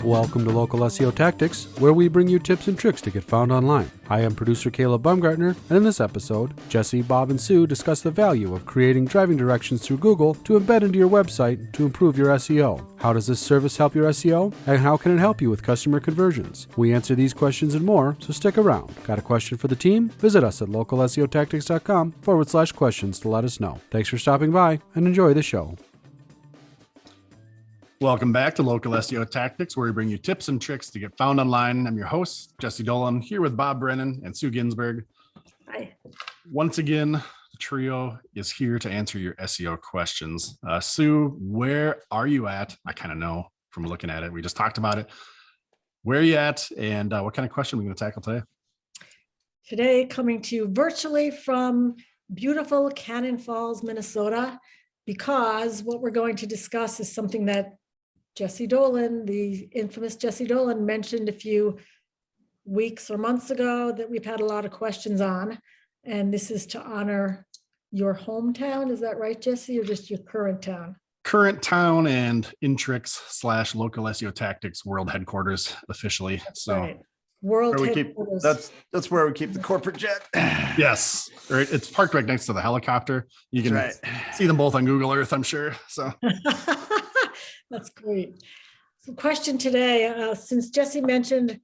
Welcome to Local SEO Tactics, where we bring you tips and tricks to get found online. I am producer Caleb Baumgartner, and in this episode, Jesse, Bob, and Sue discuss the value of creating driving directions through Google to embed into your website to improve your SEO. How does this service help your SEO, and how can it help you with customer conversions? We answer these questions and more, so stick around. Got a question for the team? Visit us at localseotactics.com/questions to let us know. Thanks for stopping by, and enjoy the show. Welcome back to Local SEO Tactics, where we bring you tips and tricks to get found online. I'm your host, Jesse Dolan, here with Bob Brennan and Sue Ginsberg. Hi. Once again, the trio is here to answer your SEO questions. Sue, where are you at? I kind of know from looking at it. We just talked about it. Where are you at, and what kind of question are we going to tackle today? Today, coming to you virtually from beautiful Cannon Falls, Minnesota, because what we're going to discuss is something that Jesse Dolan, the infamous Jesse Dolan, mentioned a few weeks or months ago that we've had a lot of questions on. And this is to honor your hometown. Is that right, Jesse, or just your current town? Current town and Intrix/Local SEO Tactics World Headquarters officially. That's so right. World Where we headquarters. that's where we keep the corporate jet. yes, it's parked right next to the helicopter. You can see them both on Google Earth, I'm sure. So That's great. So question today, since Jesse mentioned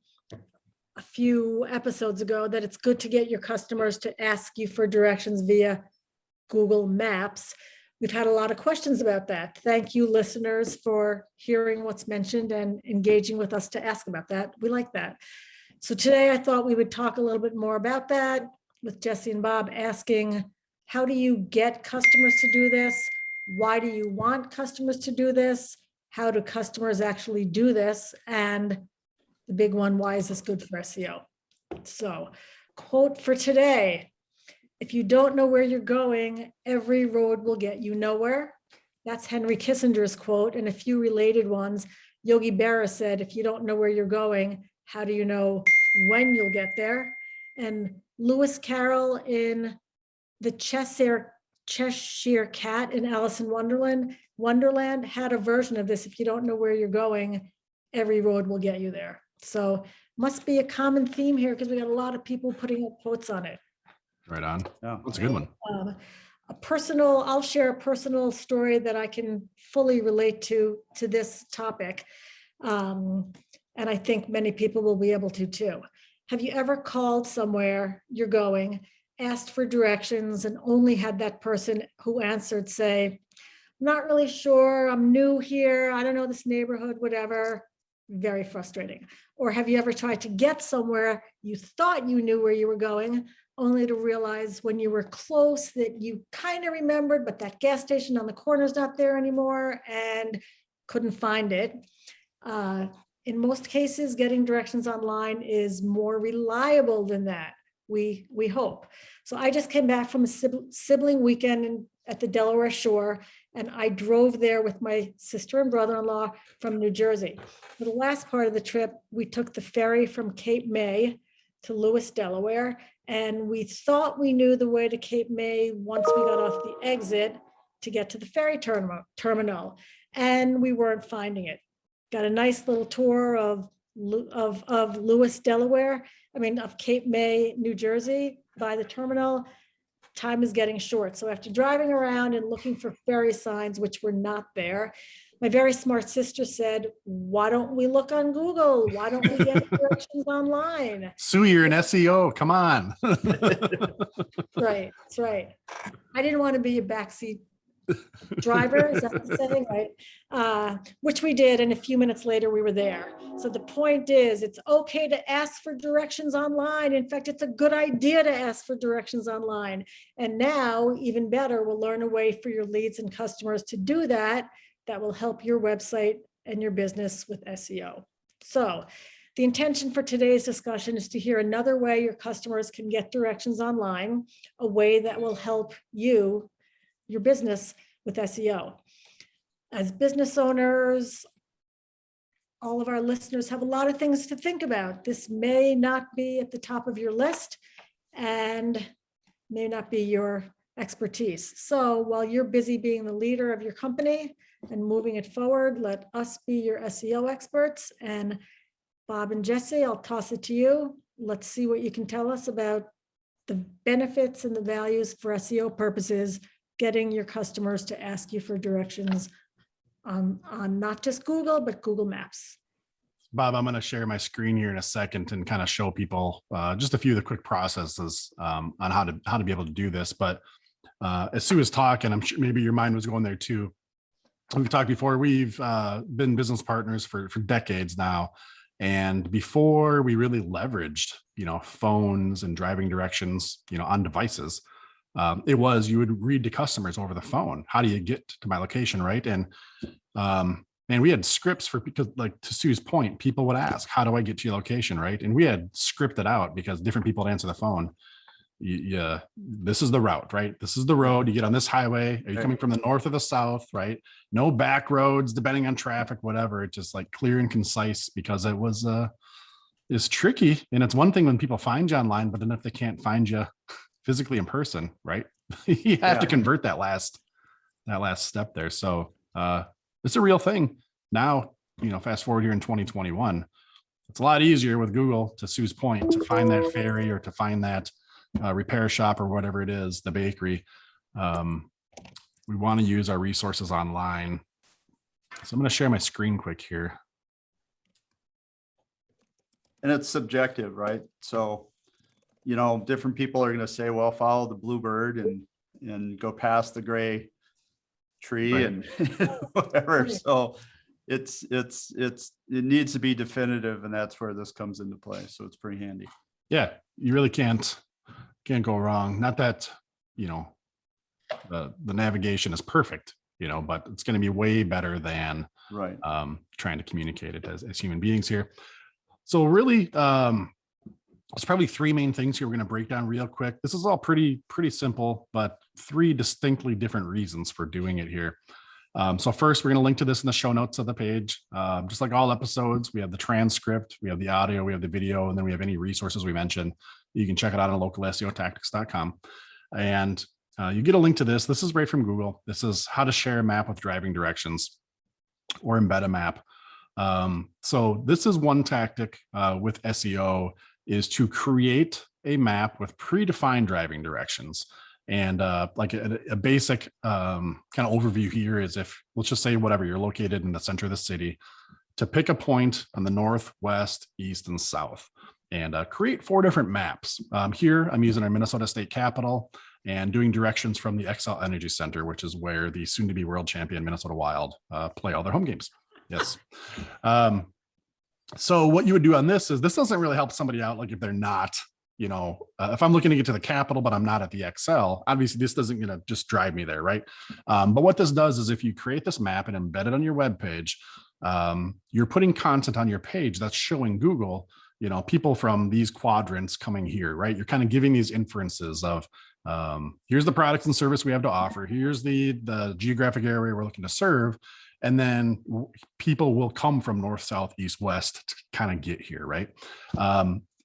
a few episodes ago that it's good to get your customers to ask you for directions via Google Maps, we've had a lot of questions about that. Thank you, listeners, for hearing what's mentioned and engaging with us to ask about that. We like that. So today I thought we would talk a little bit more about that with Jesse and Bob asking, how do you get customers to do this? Why do you want customers to do this? How do customers actually do this? And the big one, why is this good for SEO? So, quote for today: if you don't know where you're going, every road will get you nowhere. That's Henry Kissinger's quote, and a few related ones. Yogi Berra said, if you don't know where you're going, how do you know when you'll get there? And Lewis Carroll in the Cheshire Cat in Alice in Wonderland had a version of this. If you don't know where you're going, every road will get you there. So must be a common theme here because we got a lot of people putting up quotes on it. right on. Yeah, that's a good one. I'll share a personal story that I can fully relate to this topic. And I think many people will be able to too. Have you ever called somewhere you're going, asked for directions, and only had that person who answered say, I'm not really sure, I'm new here, I don't know this neighborhood, whatever? Very frustrating. Or have you ever tried to get somewhere you thought you knew where you were going, only to realize when you were close that you kind of remembered, but that gas station on the corner is not there anymore and couldn't find it? In most cases, getting directions online is more reliable than that. We hope. So I just came back from a sibling weekend at the Delaware Shore, and I drove there with my sister and brother-in-law from New Jersey. For the last part of the trip, we took the ferry from Cape May to Lewis, Delaware, and we thought we knew the way to Cape May once we got off the exit to get to the ferry terminal, and we weren't finding it. Got a nice little tour of Lewis, Delaware. Of Cape May, New Jersey, by the terminal. Time is getting short. So after driving around and looking for ferry signs, which were not there, my very smart sister said, why don't we look on Google? Why don't we get directions online? Sue, you're an SEO. Come on. Right. That's right. I didn't want to be a backseat driver, is that the saying, right? Which we did, and a few minutes later we were there. So the point is, it's okay to ask for directions online. In fact, it's a good idea to ask for directions online. And now, even better, we'll learn a way for your leads and customers to do that. That will help your website and your business with SEO. So the intention for today's discussion is to hear another way your customers can get directions online, a way that will help you, your business, with SEO. As business owners, all of our listeners have a lot of things to think about. This may not be at the top of your list and may not be your expertise. So while you're busy being the leader of your company, and moving it forward. Let us be your SEO experts. And Bob and Jesse, I'll toss it to you. Let's see what you can tell us about the benefits and the values for SEO purposes, getting your customers to ask you for directions on not just Google, but Google Maps. Bob, I'm going to share my screen here in a second and kind of show people just a few of the quick processes on how to be able to do this. But as Sue was talking, I'm sure maybe your mind was going there too. We've talked before. We've been business partners for decades now, and before we really leveraged, phones and driving directions, on devices, it was you would read to customers over the phone. How do you get to my location, right? And we had scripts because, like, to Sue's point, people would ask, how do I get to your location, right? And we had scripted out because different people would answer the phone. This is the route, right? This is the road. You get on this highway. Are you coming from the north or the south, right? No back roads, depending on traffic, whatever. It's just like clear and concise, because it was it's tricky. And it's one thing when people find you online, but then if they can't find you physically in person, right? You have to convert that last step there. So it's a real thing. Now, fast forward here in 2021, it's a lot easier with Google, to Sue's point, to find that ferry or to find that repair shop or whatever it is, the bakery. We want to use our resources online. So I'm going to share my screen quick here. And it's subjective, right? So, different people are going to say, well, follow the bluebird and go past the gray tree, right, and whatever. So it needs to be definitive, and that's where this comes into play. So it's pretty handy. Yeah, you really can't go wrong. Not that, the navigation is perfect, but it's going to be way better than right trying to communicate it as human beings here. So really, there's probably three main things here we're going to break down real quick. This is all pretty simple, but three distinctly different reasons for doing it here. So first, we're going to link to this in the show notes of the page. Just like all episodes, we have the transcript, we have the audio, we have the video, and then we have any resources we mentioned. You can check it out on localseotactics.com. And you get a link to this. This is right from Google. This is how to share a map with driving directions or embed a map. So this is one tactic with SEO, is to create a map with predefined driving directions. And like a basic kind of overview here is, if, let's just say, whatever, you're located in the center of the city, to pick a point on the north, west, east, and south, and create 4 different maps. Here, I'm using our Minnesota State Capitol and doing directions from the Xcel Energy Center, which is where the soon-to-be world champion Minnesota Wild play all their home games. Yes. So what you would do on this is, this doesn't really help somebody out, like if they're not, if I'm looking to get to the Capitol, but I'm not at the Xcel, obviously this doesn't just drive me there, right? But what this does is, if you create this map and embed it on your web page, you're putting content on your page that's showing Google, people from these quadrants coming here, right? You're kind of giving these inferences of, here's the products and service we have to offer. Here's the geographic area we're looking to serve. And then people will come from north, south, east, west to kind of get here, right?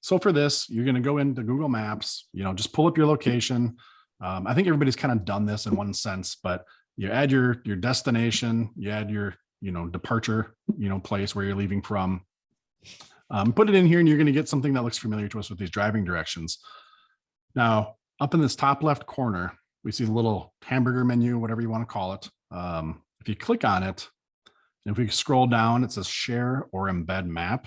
So for this, you're going to go into Google Maps, just pull up your location. I think everybody's kind of done this in one sense, but you add your destination, you add your, departure, place where you're leaving from. Put it in here, and you're going to get something that looks familiar to us with these driving directions. Now, up in this top left corner, we see the little hamburger menu, whatever you want to call it. If you click on it, and if we scroll down, it says share or embed map.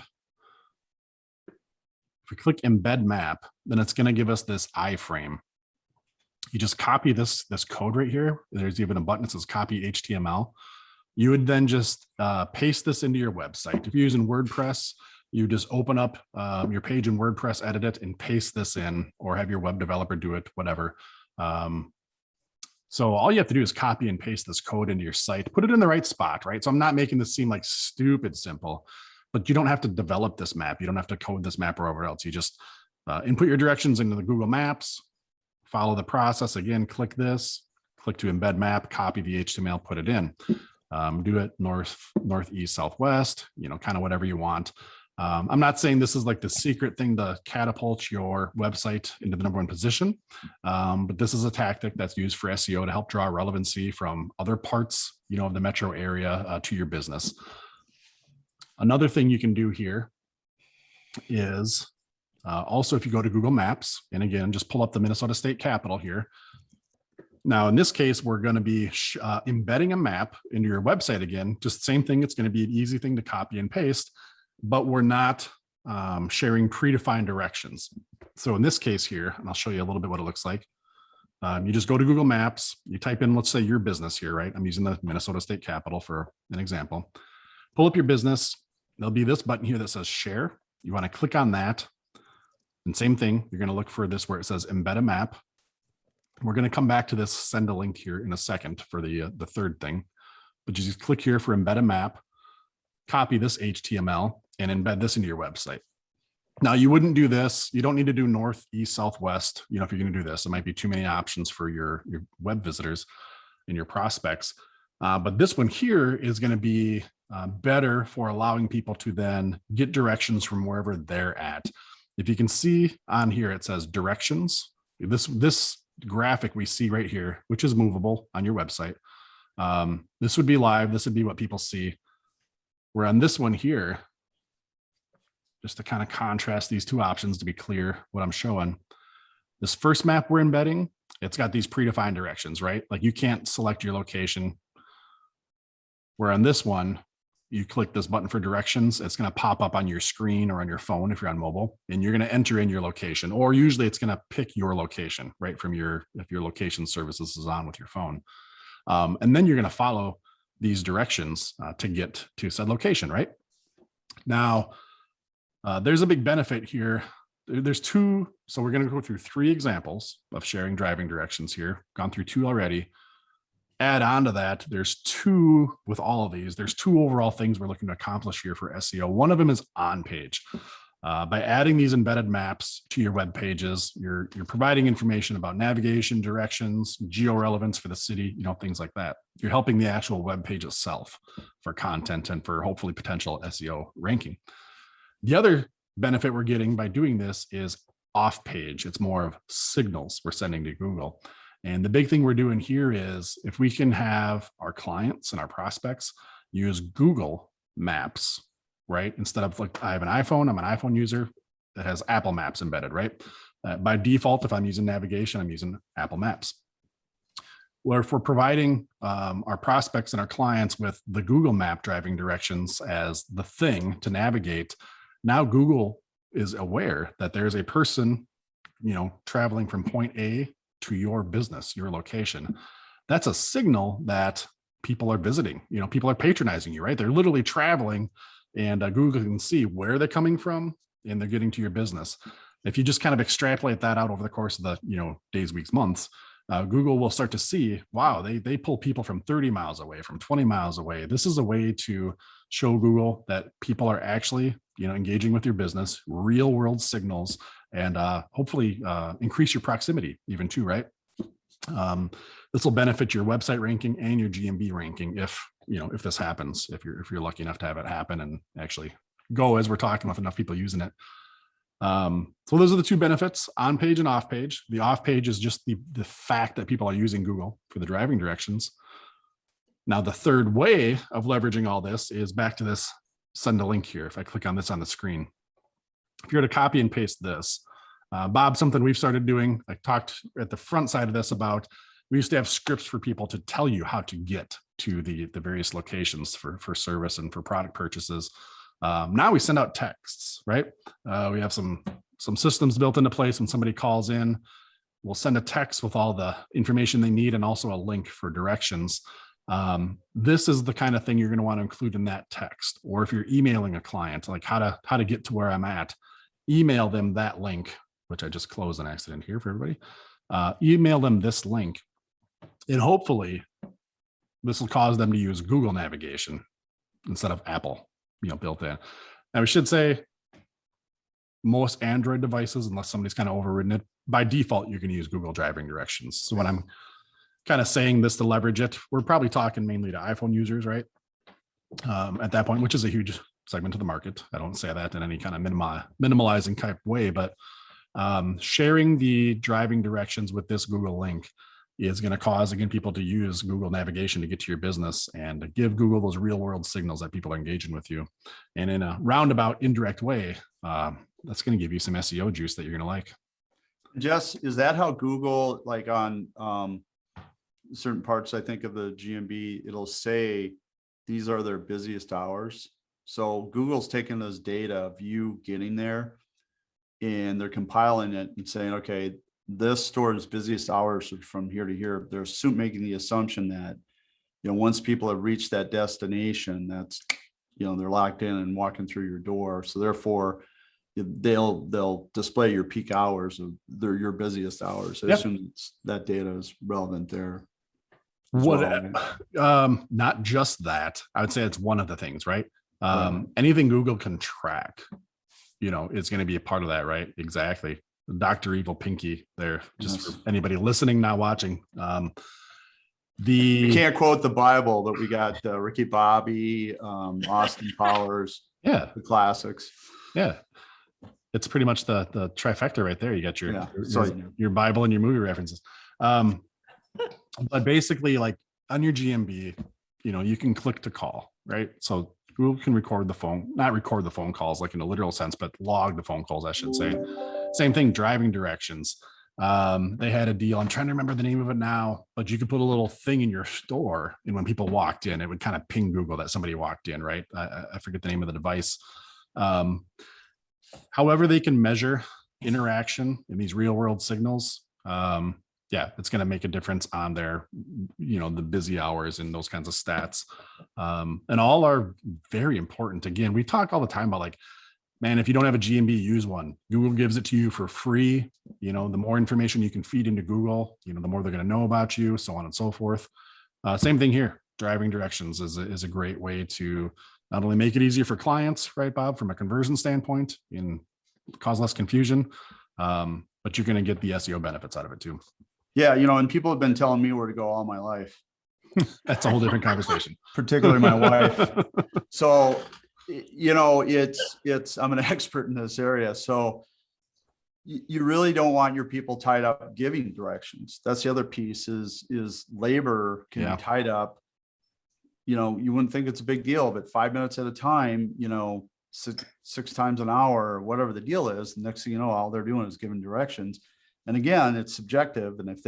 If we click embed map, then it's going to give us this iframe. You just copy this code right here. There's even a button that says copy HTML. You would then just paste this into your website. If you're using WordPress, you just open up your page in WordPress, edit it, and paste this in, or have your web developer do it, whatever. So all you have to do is copy and paste this code into your site, put it in the right spot, right? So I'm not making this seem like stupid simple, but you don't have to develop this map. You don't have to code this map or whatever else. You just input your directions into the Google Maps, follow the process. Again, click this, click to embed map, copy the HTML, put it in. Do it north, northeast, southwest, kind of whatever you want. I'm not saying this is like the secret thing to catapult your website into the #1 position, but this is a tactic that's used for SEO to help draw relevancy from other parts, of the metro area to your business. Another thing you can do here is also if you go to Google Maps, and again, just pull up the Minnesota State Capitol here. Now, in this case, we're going to be embedding a map into your website again. Just same thing. It's going to be an easy thing to copy and paste, but we're not sharing predefined directions. So in this case here, and I'll show you a little bit what it looks like. You just go to Google Maps, you type in, let's say your business here, right? I'm using the Minnesota State Capitol for an example. Pull up your business. There'll be this button here that says share. You want to click on that. And same thing, you're going to look for this where it says embed a map. We're going to come back to this send a link here in a second for the third thing, but you just click here for embed a map, copy this HTML and embed this into your website. Now you wouldn't do this. You don't need to do north, east, southwest. If you're going to do this, it might be too many options for your web visitors and your prospects. But this one here is going to be better for allowing people to then get directions from wherever they're at. If you can see on here, it says directions. This graphic we see right here, which is movable on your website. This would be live. This would be what people see. Where on this one here, just to kind of contrast these two options to be clear what I'm showing. This first map we're embedding, it's got these predefined directions, right? Like you can't select your location. Where on this one, you click this button for directions, it's going to pop up on your screen or on your phone if you're on mobile, and you're going to enter in your location, or usually it's going to pick your location right from if your location services is on with your phone. And then you're going to follow these directions to get to said location, right? Now, there's a big benefit here. There's two, so we're going to go through 3 examples of sharing driving directions here. Gone through 2 already. Add on to that, there's 2 with all of these. There's 2 overall things we're looking to accomplish here for SEO. One of them is on page. By adding these embedded maps to your web pages, you're providing information about navigation, directions, geo-relevance for the city, things like that. You're helping the actual web page itself for content and for hopefully potential SEO ranking. The other benefit we're getting by doing this is off page. It's more of signals we're sending to Google. And the big thing we're doing here is if we can have our clients and our prospects use Google Maps, right? Instead of like, I have an iPhone, I'm an iPhone user that has Apple Maps embedded, right? By default, if I'm using navigation, I'm using Apple Maps. Where if we're providing our prospects and our clients with the Google Map driving directions as the thing to navigate, now Google is aware that there's a person, traveling from point A to your business, your location. That's a signal that people are visiting, people are patronizing you, right? They're literally traveling, and Google can see where they're coming from and they're getting to your business. If you just kind of extrapolate that out over the course of the, days, weeks, months, Google will start to see, wow, they pull people from 30 miles away, from 20 miles away. This is a way to show Google that people are actually, engaging with your business, real world signals, and hopefully increase your proximity even too, right? This will benefit your website ranking and your GMB ranking if this happens, if you're lucky enough to have it happen and actually go as we're talking with enough people using it. So those are the 2 benefits, on page and off page. The off page is just the fact that people are using Google for the driving directions. Now, the third way of leveraging all this is back to this send a link here. If I click on this on the screen, if you were to copy and paste this, Bob, something we've started doing, I talked at the front side of this about, we used to have scripts for people to tell you how to get to the various locations for service and for product purchases. Now we send out texts, right? We have some systems built into place. When somebody calls in, we'll send a text with all the information they need and also a link for directions. This is the kind of thing you're going to want to include in that text. Or if you're emailing a client, like how to get to where I'm at, email them that link, which I just closed on accident here for everybody. Email them this link, and hopefully this will cause them to use Google navigation instead of Apple, built in. Now we should say most Android devices, unless somebody's kind of overridden it, by default, you can use Google driving directions. So when I'm kind of saying this to leverage it, we're probably talking mainly to iPhone users, right? At that point, which is a huge segment of the market. I don't say that in any kind of minimalizing type way, but sharing the driving directions with this Google link is going to cause, again, people to use Google navigation to get to your business and to give Google those real world signals that people are engaging with you. And in a roundabout, indirect way, that's going to give you some SEO juice that you're going to like. Jess, is that how Google, like on certain parts, I think of the GMB, it'll say these are their busiest hours. So Google's taking this data of you getting there and they're compiling it and saying, okay, this store's busiest hours are from here to here. They're making the assumption that, once people have reached that destination, that's, they're locked in and walking through your door. So therefore they'll display your peak hours of your busiest hours. I assume that data is relevant there. Not just that. I would say it's one of the things, right? Anything Google can track, it's going to be a part of that, right? Exactly. Dr. Evil Pinky there, just for anybody listening, not watching. We can't quote the Bible, but we got Ricky Bobby, Austin Powers, the classics. Yeah. It's pretty much the trifecta right there. You got your Bible and your movie references. But basically, like on your GMB, you can click to call, right? So Google can not record the phone calls like in a literal sense, but log the phone calls, I should say. Same thing, driving directions. They had a deal. I'm trying to remember the name of it now, but you could put a little thing in your store, and when people walked in, it would kind of ping Google that somebody walked in, right? I forget the name of the device. However, they can measure interaction in these real world signals. It's going to make a difference on their, the busy hours and those kinds of stats. And all are very important. Again, we talk all the time about, like, man, if you don't have a GMB, use one. Google gives it to you for free. The more information you can feed into Google, the more they're going to know about you, so on and so forth. Same thing here. Driving directions is a great way to not only make it easier for clients, right, Bob, from a conversion standpoint and cause less confusion, but you're going to get the SEO benefits out of it too. Yeah. And people have been telling me where to go all my life. That's a whole different conversation. Particularly my wife. So, I'm an expert in this area. So you really don't want your people tied up giving directions. That's the other piece is labor can be tied up. You wouldn't think it's a big deal, but 5 minutes at a time, six times an hour, or whatever the deal is, the next thing you know, all they're doing is giving directions. And again, it's subjective. And if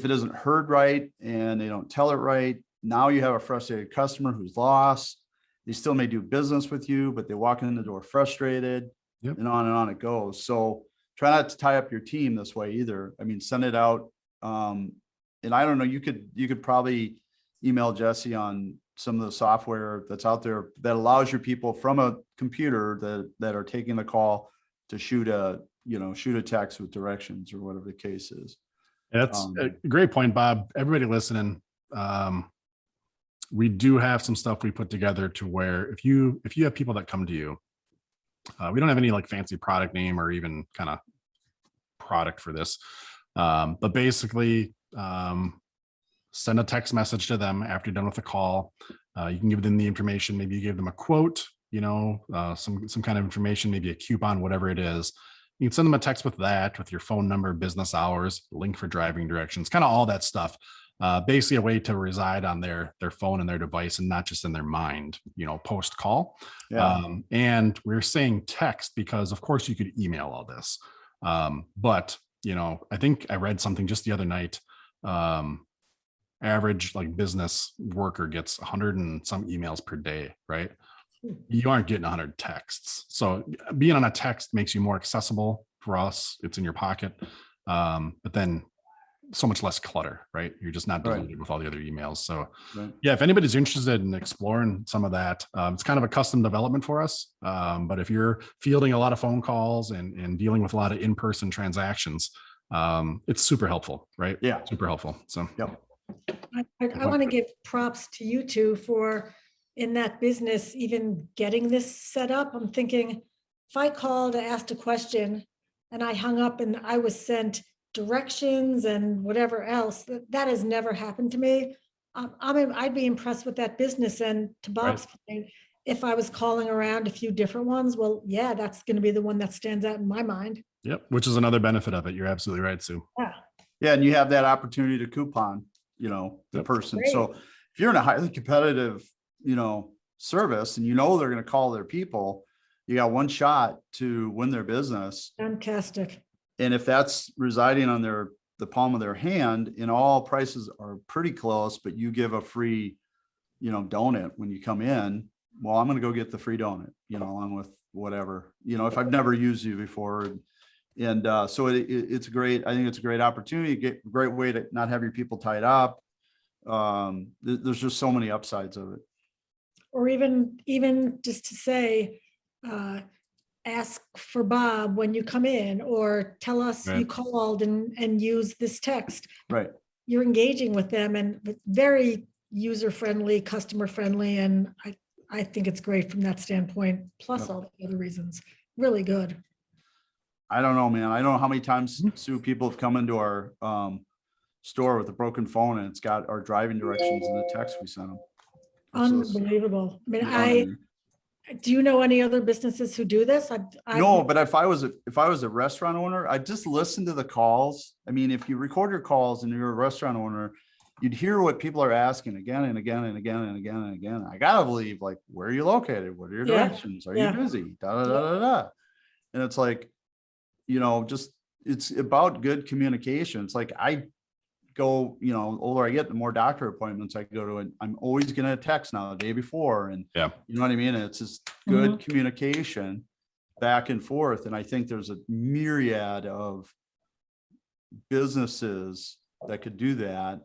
it isn't heard right and they don't tell it right, now you have a frustrated customer who's lost. They still may do business with you, but they walk in the door frustrated, and on it goes. So try not to tie up your team this way either. I mean, send it out. And I don't know, you could probably email Jesse on some of the software that's out there that allows your people from a computer that are taking the call to shoot a text with directions or whatever the case is. That's a great point, Bob. Everybody listening, we do have some stuff we put together to where if you have people that come to you, we don't have any like fancy product name or even kind of product for this, but basically send a text message to them after you're done with the call. You can give them the information. Maybe you give them a quote, some kind of information, maybe a coupon, whatever it is. You can send them a text with that, with your phone number, business hours, link for driving directions, kind of all that stuff. Basically a way to reside on their phone and their device and not just in their mind, post call. And we're saying text because of course you could email all this. But I think I read something just the other night. Average like business worker gets 100 and some emails per day, right? You aren't getting 100 texts. So being on a text makes you more accessible for us. It's in your pocket. But then so much less clutter, right? You're just not diluted with all the other emails. So if anybody's interested in exploring some of that, it's kind of a custom development for us. But if you're fielding a lot of phone calls and dealing with a lot of in-person transactions, it's super helpful, right? Yeah. Super helpful. So I want to give props to you two for in that business, even getting this set up. I'm thinking if I called, I asked a question and I hung up and I was sent directions and whatever else, that has never happened to me. I'd be impressed with that business. And to Bob's point, if I was calling around a few different ones, well, yeah, that's going to be the one that stands out in my mind. Yep. Which is another benefit of it. You're absolutely right, Sue. Yeah. Yeah, and you have that opportunity to coupon, the Yep. person. Great. So if you're in a highly competitive, service and they're going to call their people, you got one shot to win their business. Fantastic. And if that's residing on the palm of their hand, and all prices are pretty close, but you give a free, donut when you come in, well, I'm going to go get the free donut, along with whatever, if I've never used you before. And so it's great. I think it's a great opportunity, a great way to not have your people tied up. There's just so many upsides of it. Or even just to say, ask for Bob when you come in, or tell us you called and use this text. Right. You're engaging with them, and very user-friendly, customer-friendly. And I think it's great from that standpoint, plus all the other reasons. Really good. I don't know, man. I don't know how many times, Sue, people have come into our store with a broken phone and it's got our driving directions in the text we sent them. Unbelievable. I mean, do you know any other businesses who do this? No, but if I was a restaurant owner, I'd just listen to the calls. I mean, if you record your calls and you're a restaurant owner, you'd hear what people are asking again and again and again and again and again. I gotta believe, like, where are you located? What are your directions? Are you busy? Da, da, da, da, da. And it's like, it's about good communication. It's like I go, the older I get, the more doctor appointments I go to, and I'm always going to text now the day before. And you know what I mean? It's just good communication back and forth. And I think there's a myriad of businesses that could do that.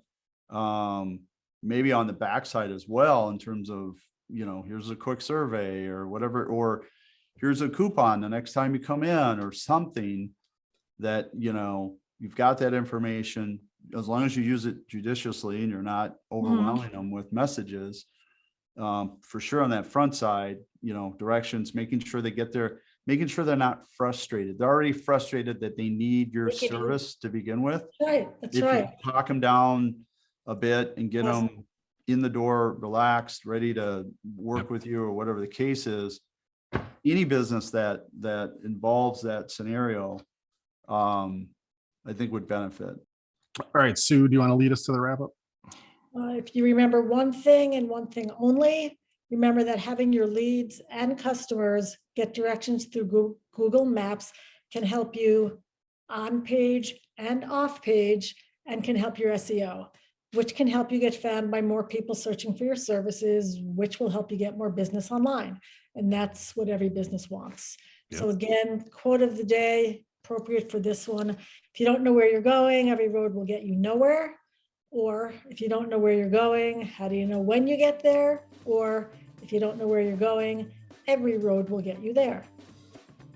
Maybe on the backside as well, in terms of, here's a quick survey or whatever, or here's a coupon the next time you come in, or something that, you've got that information. As long as you use it judiciously and you're not overwhelming them with messages, for sure on that front side, directions, making sure they're not frustrated. They're already frustrated that they need your service to begin with. Right. That's if right. you talk them down a bit and get them in the door, relaxed, ready to work with you or whatever the case is, any business that involves that scenario, I think would benefit. All right, Sue, do you want to lead us to the wrap up? If you remember one thing and one thing only, remember that having your leads and customers get directions through Google Maps can help you on page and off page, and can help your SEO, which can help you get found by more people searching for your services, which will help you get more business online. And that's what every business wants. Yep. So again, quote of the day, appropriate for this one: if you don't know where you're going, every road will get you nowhere. Or if you don't know where you're going, how do you know when you get there? Or if you don't know where you're going, every road will get you there.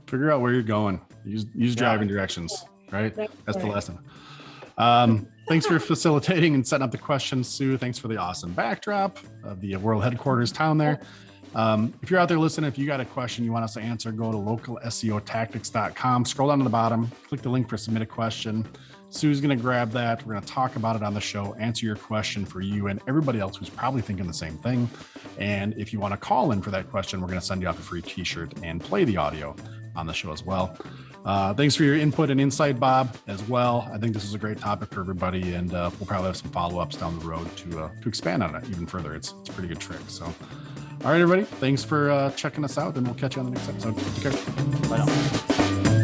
Figure out where you're going. Use driving directions, right? That's the lesson. Thanks for facilitating and setting up the questions, Sue. Thanks for the awesome backdrop of the world headquarters town there. If you're out there listening, if you got a question you want us to answer, go to localseotactics.com, scroll down to the bottom, click the link for submit a question. Sue's going to grab that. We're going to talk about it on the show, answer your question for you and everybody else who's probably thinking the same thing. And if you want to call in for that question, we're going to send you out a free t-shirt and play the audio on the show as well. Thanks for your input and insight, Bob, as well. I think this is a great topic for everybody, and we'll probably have some follow-ups down the road to expand on it even further. It's a pretty good trick. So, all right, everybody, thanks for checking us out, and we'll catch you on the next episode. Take care. Bye now.